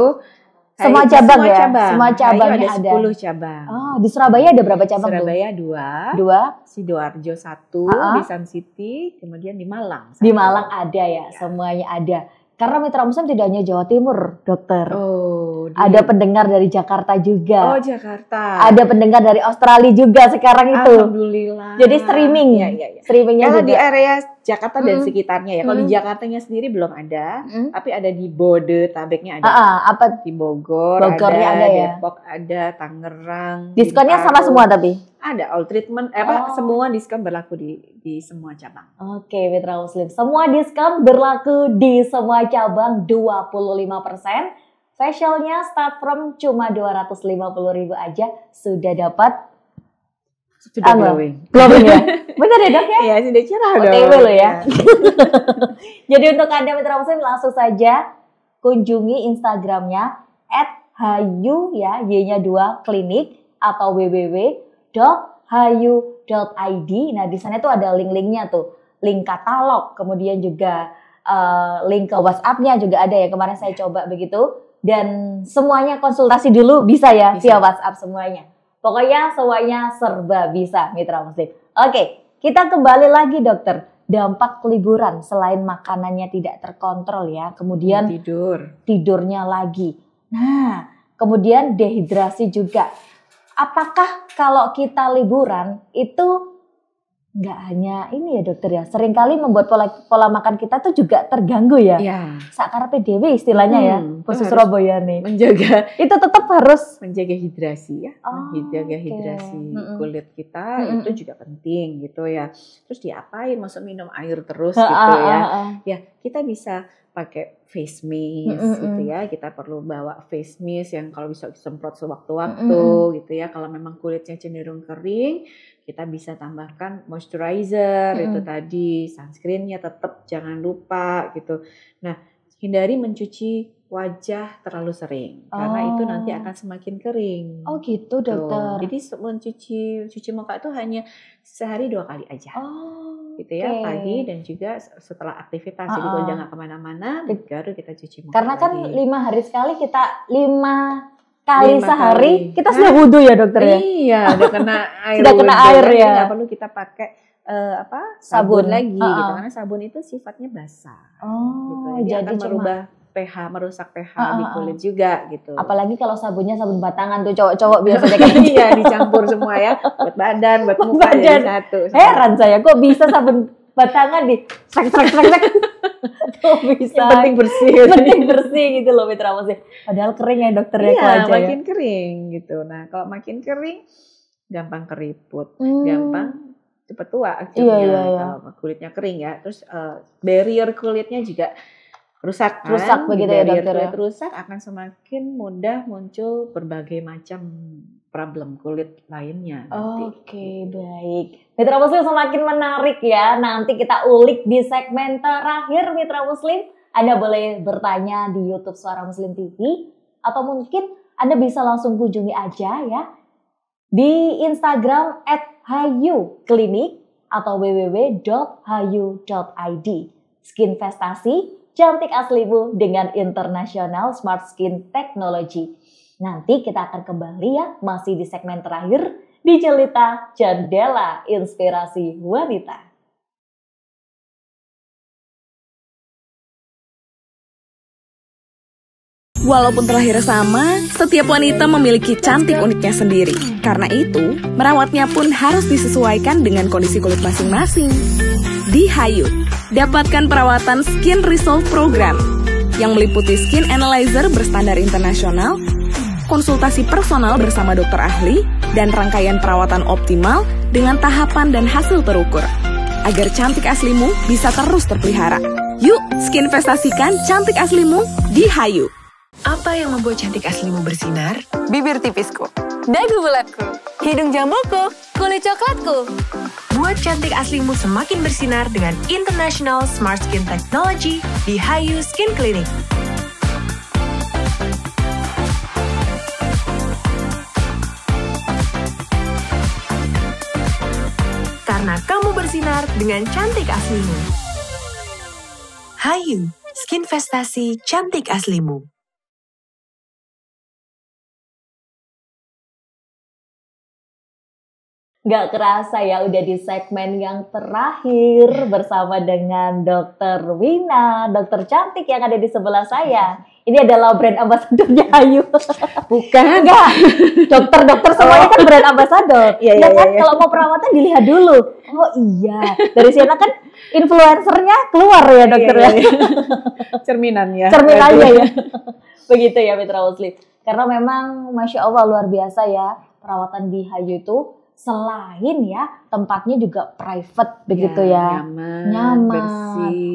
Semua cabang ya? Cabang. Semua cabangnya ada 10 cabang. Oh, di Surabaya ada berapa cabang? Surabaya tuh? 2. Sidoarjo 1, di Sun City, kemudian di Malang. Di Malang ada ya, semuanya ada. Karena Mitra Muslim tidak hanya Jawa Timur, dokter. Oh, ada pendengar dari Jakarta juga. Oh, Jakarta. Ada pendengar dari Australia juga sekarang itu. Alhamdulillah. Jadi streaming. Ya. Streamingnya kalau juga di area Jakarta dan sekitarnya ya. Kalau di Jakartanya sendiri belum ada, tapi ada di Bodetabeknya ada. Apa di Bogor Bogornya ada ya? Depok ada, Tangerang. Diskonnya Bintaro. sama semua tapi? Ada all treatment, semua diskon berlaku di semua cabang. Oke, Mitra Muslim. Semua diskon berlaku di semua cabang 25%. Facialnya start from cuma 250.000 aja sudah dapat. Sudah glowing. Glowing ya? Benar ya dok ya? Iya, sudah cerah dong. OTW loh ya. Jadi untuk Anda Mitra Muslim langsung saja kunjungi Instagramnya @hayu ya, Y-nya 2 klinik atau www.hayu.id. Nah, di sana tuh ada link-linknya tuh. Link katalog, kemudian juga link ke WhatsApp-nya juga ada ya. Kemarin saya coba begitu. Dan semuanya konsultasi dulu bisa ya via WhatsApp semuanya. Pokoknya semuanya serba bisa Mitra Muslim. Oke, kita kembali lagi dokter. Dampak liburan selain makanannya tidak terkontrol ya. Kemudian tidurnya lagi. Nah, kemudian dehidrasi juga. Apakah kalau kita liburan itu nggak hanya ini ya dokter ya, seringkali membuat pola makan kita tuh juga terganggu ya. Sakar PDW istilahnya ya, khusus Surabaya nih. Menjaga itu tetap harus menjaga hidrasi ya, menjaga hidrasi kulit kita itu juga penting gitu ya. Terus diapain? Masuk minum air terus gitu ya. Ya kita bisa pakai face mist gitu ya. Kita perlu bawa face mist yang kalau bisa disemprot sewaktu-waktu gitu ya. Kalau memang kulitnya cenderung kering, kita bisa tambahkan moisturizer itu tadi, sunscreennya tetap jangan lupa gitu. Nah, hindari mencuci wajah terlalu sering karena itu nanti akan semakin kering. Oh gitu dokter. Jadi cuci muka itu hanya sehari 2 kali aja. Gitu ya, pagi dan juga setelah aktivitas. Jadi kalau udah nggak kemana-mana, baru kita cuci muka. Karena kan lagi. 5 hari sekali kita 5 kali sehari kita sudah wudhu ya dokter ya. Iya, udah kena air. Sudah kena air ya. Nggak perlu kita pakai sabun lagi gitu karena sabun itu sifatnya basah. Gitu. Jadi akan merubah pH, merusak pH di kulit juga gitu. Apalagi kalau sabunnya sabun batangan tuh cowok-cowok biasanya kan. Iya, dicampur semua ya, buat badan, buat muka jadi satu. Heran saya kok bisa sabun batangan di srek. Kok bisa? Yang penting bersih. Penting bersih gitu loh Mitra Muslim. Padahal kering ya dokter ya Iya, makin kering gitu. Nah, kalau makin kering gampang keriput, gampang cepat tua akhirnya. Kalau kulitnya kering ya. Terus barrier kulitnya juga rusak begitu ya dokter. Kulit rusak akan semakin mudah muncul berbagai macam problem kulit lainnya. Oke, baik. Mitra Muslim semakin menarik ya. Nanti kita ulik di segmen terakhir Mitra Muslim. Anda boleh bertanya di YouTube Suara Muslim TV atau mungkin Anda bisa langsung kunjungi aja ya di Instagram @hayu_klinik atau www.hayu.id. Skinvestasi, cantik aslimu dengan International Smart Skin Technology. Nanti kita akan kembali ya, masih di segmen terakhir di Jelita Jendela Inspirasi Wanita. Walaupun terlahir sama, setiap wanita memiliki cantik uniknya sendiri. Karena itu, merawatnya pun harus disesuaikan dengan kondisi kulit masing-masing. Di Hayu, dapatkan perawatan Skin Resolve Program yang meliputi skin analyzer berstandar internasional, konsultasi personal bersama dokter ahli, dan rangkaian perawatan optimal dengan tahapan dan hasil terukur. Agar cantik aslimu bisa terus terpelihara. Yuk, skinvestasikan cantik aslimu di Hayu. Apa yang membuat cantik aslimu bersinar? Bibir tipisku, dagu bulatku, hidung jambuku, kulit coklatku. Buat cantik aslimu semakin bersinar dengan International Smart Skin Technology di Hayu Skin Clinic. Karena kamu bersinar dengan cantik aslimu. Hayu, skinvestasi cantik aslimu. Gak kerasa ya udah di segmen yang terakhir bersama dengan Dr. Wina, dokter cantik yang ada di sebelah saya. Ini adalah brand ambassadornya Hayu. Bukan. Enggak. Dokter-dokter semuanya kan brand ambassador. Iya kan. Kalau mau perawatan dilihat dulu. Oh iya. Dari sana kan influencernya keluar ya dokter ya. Cerminannya ya. Begitu ya Mitra Muslim. Karena memang Masya Allah luar biasa ya perawatan di Hayu itu. Selain ya tempatnya juga private begitu ya, nyaman,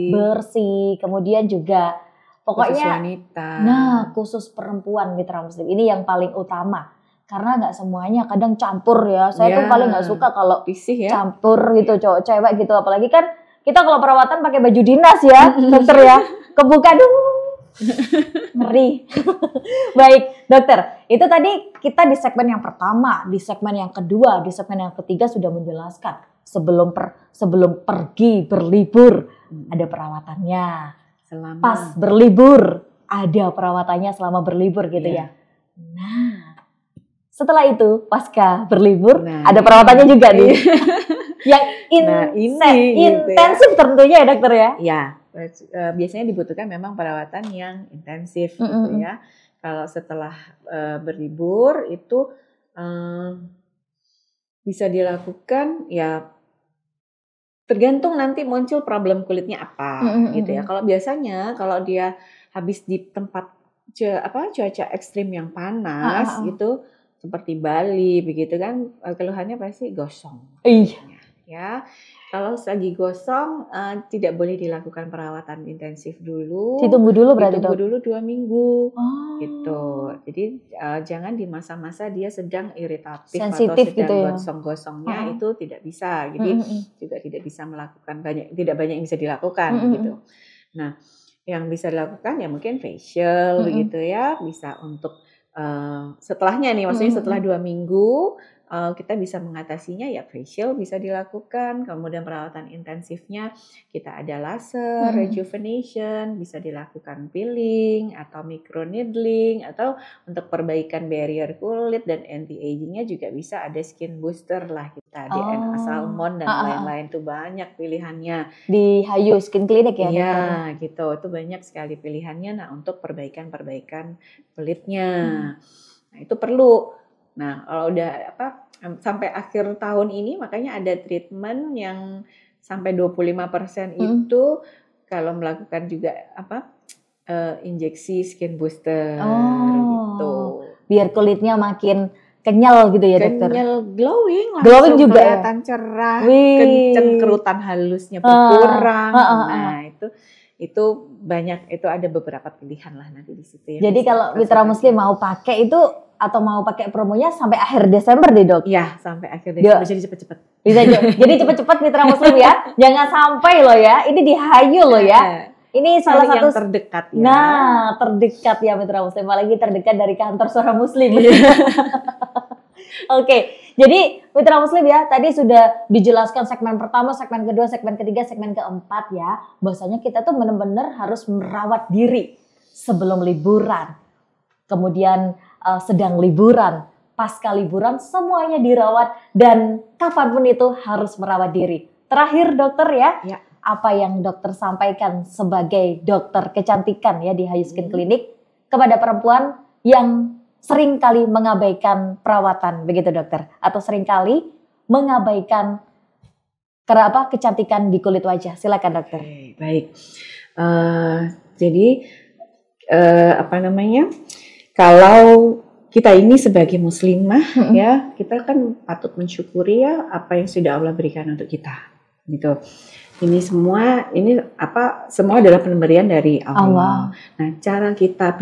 bersih, kemudian juga pokoknya khusus wanita. Nah khusus perempuan Mitra Muslim ini yang paling utama karena nggak semuanya kadang campur ya. Saya tuh paling nggak suka kalau campur gitu cowok cewek gitu, apalagi kan kita kalau perawatan pakai baju dinas ya dokter ya, kebuka dulu. Ngeri. Baik dokter, itu tadi kita di segmen yang pertama, di segmen yang kedua, di segmen yang ketiga sudah menjelaskan sebelum pergi berlibur ada perawatannya, pas berlibur ada perawatannya selama berlibur gitu ya. Nah setelah itu pasca berlibur ada perawatannya juga nih yang intensif gitu tentunya ya dokter ya. Iya. Biasanya dibutuhkan memang perawatan yang intensif gitu ya. Kalau setelah berlibur itu bisa dilakukan ya tergantung nanti muncul problem kulitnya apa gitu ya. Kalau biasanya kalau dia habis di tempat cuaca ekstrim yang panas gitu seperti Bali begitu kan, keluhannya pasti gosong. Ya. Kalau lagi gosong tidak boleh dilakukan perawatan intensif dulu. Ditunggu dulu berarti Ditunggu dulu 2 minggu gitu. Jadi jangan di masa-masa dia sedang iritatif sensitif atau sedang gitu ya. gosong-gosongnya itu tidak bisa. Jadi juga tidak bisa melakukan tidak banyak yang bisa dilakukan gitu. Nah, yang bisa dilakukan ya mungkin facial begitu ya, bisa untuk setelahnya nih, maksudnya setelah 2 minggu kita bisa mengatasinya ya facial bisa dilakukan, kemudian perawatan intensifnya kita ada laser, rejuvenation, bisa dilakukan peeling atau microneedling, atau untuk perbaikan barrier kulit dan anti-agingnya juga bisa ada skin booster lah kita di Salmon dan lain-lain tuh banyak pilihannya di Hayu Skin Clinic ya. Iya gitu, itu banyak sekali pilihannya. Nah untuk perbaikan kulitnya, nah itu perlu. Nah, kalau udah sampai akhir tahun ini makanya ada treatment yang sampai 25% itu kalau melakukan juga injeksi skin booster gitu. Biar kulitnya makin kenyal gitu ya dokter. Kenyal, glowing juga kelihatan cerah, kenceng, kerutan halusnya berkurang. Nah, itu banyak, itu ada beberapa pilihan lah nanti di situ ya. Jadi kalau Mitra Muslim mau pakai itu atau mau pakai promonya sampai akhir Desember deh dok? Iya sampai akhir Desember, jadi cepet-cepet. Bisa jadi cepet-cepet Mitra Muslim ya, jangan sampai loh ya, ini di Hayu loh ya. Ini salah satu yang terdekat ya. Nah terdekat ya Mitra Muslim, apalagi terdekat dari kantor Suara Muslim. Oke, jadi Mitra Muslim ya, tadi sudah dijelaskan segmen pertama, segmen kedua, segmen ketiga, segmen keempat ya. Bahwasanya kita tuh benar-benar harus merawat diri sebelum liburan. Kemudian sedang liburan, pasca liburan, semuanya dirawat dan kapanpun itu harus merawat diri. Terakhir dokter ya, apa yang dokter sampaikan sebagai dokter kecantikan ya di Hayu Skin Clinic kepada perempuan yang sering kali mengabaikan perawatan begitu dokter, atau sering kali mengabaikan kecantikan di kulit wajah. Silakan dokter. Oke, baik. Jadi kalau kita ini sebagai muslimah ya, kita kan patut mensyukuri ya apa yang sudah Allah berikan untuk kita gitu. Ini semua adalah pemberian dari Allah. Nah, cara kita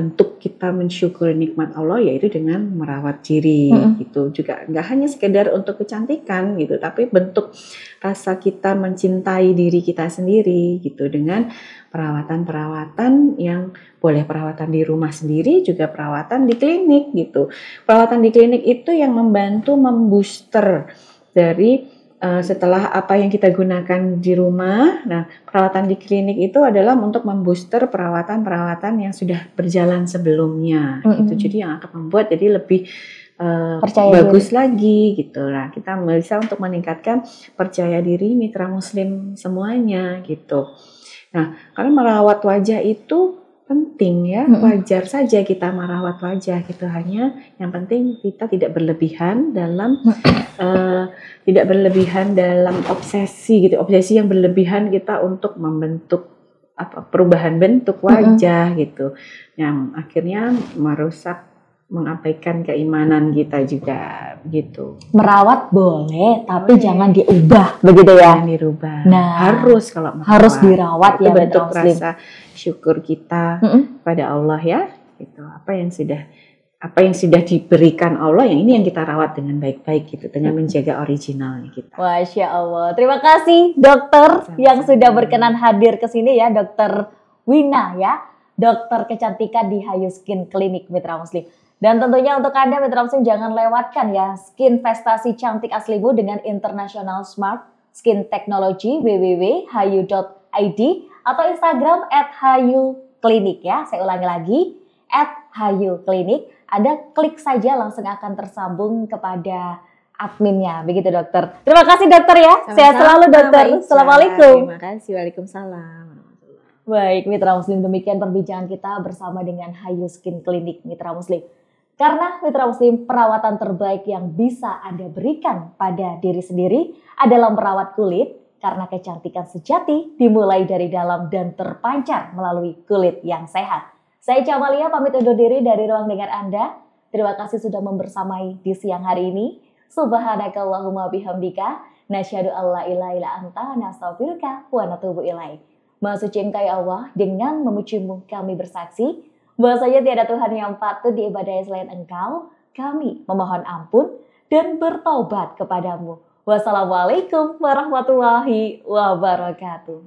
mensyukuri nikmat Allah yaitu dengan merawat diri gitu. Juga nggak hanya sekedar untuk kecantikan gitu, tapi bentuk rasa kita mencintai diri kita sendiri gitu dengan perawatan-perawatan yang boleh perawatan di rumah sendiri, juga perawatan di klinik gitu. Perawatan di klinik itu yang membantu membooster dari setelah apa yang kita gunakan di rumah. Nah, perawatan di klinik itu adalah untuk membooster perawatan-perawatan yang sudah berjalan sebelumnya gitu. Jadi yang akan membuat jadi lebih bagus lagi gitu lah. Kita bisa untuk meningkatkan percaya diri mitra muslim semuanya gitu. Nah, karena merawat wajah itu penting ya, wajar saja kita merawat wajah gitu. Hanya yang penting kita tidak berlebihan dalam obsesi gitu. Obsesi yang berlebihan kita untuk membentuk perubahan bentuk wajah gitu, yang akhirnya merusak, mengabaikan keimanan kita juga gitu. Merawat boleh, tapi jangan diubah, begitu ya? Jangan dirubah. Nah, harus kalau merawat. Harus dirawat itu ya, bentuk rasa syukur kita pada Allah ya. Gitu. Apa yang sudah diberikan Allah, yang ini yang kita rawat dengan baik-baik gitu, dengan menjaga originalnya kita. Masya Allah. Terima kasih dokter yang sudah berkenan hadir ke sini ya, Dokter Wina ya, dokter kecantikan di Hayu Skin Clinic Mitra Muslim. Dan tentunya untuk Anda Mitra Muslim jangan lewatkan ya Skinvestasi Cantik Aslimu dengan International Smart Skin Technology www.hayu.id atau Instagram @hayuklinik ya. Saya ulangi lagi @hayuklinik. Anda klik saja langsung akan tersambung kepada adminnya. Begitu dokter. Terima kasih dokter ya. Sehat selalu dokter. Assalamualaikum. Terima kasih. Waalaikumsalam. Baik Mitra Muslim, demikian perbincangan kita bersama dengan Hayu Skin Clinic Mitra Muslim. Karena Mitra Muslim, perawatan terbaik yang bisa Anda berikan pada diri sendiri adalah merawat kulit, karena kecantikan sejati dimulai dari dalam dan terpancar melalui kulit yang sehat. Saya Camalia pamit undur diri dari ruang dengar Anda. Terima kasih sudah membersamai di siang hari ini. Subhanakallahumma bihamdika, nasyhadu alla ilaha illa anta, nastaghfiruka wa natubu ilaik. Maha suci Engkau ya Allah, dengan memujimu kami bersaksi bahwasanya tiada Tuhan yang patut diibadahi selain Engkau. Kami memohon ampun dan bertaubat kepadamu. Wassalamualaikum warahmatullahi wabarakatuh.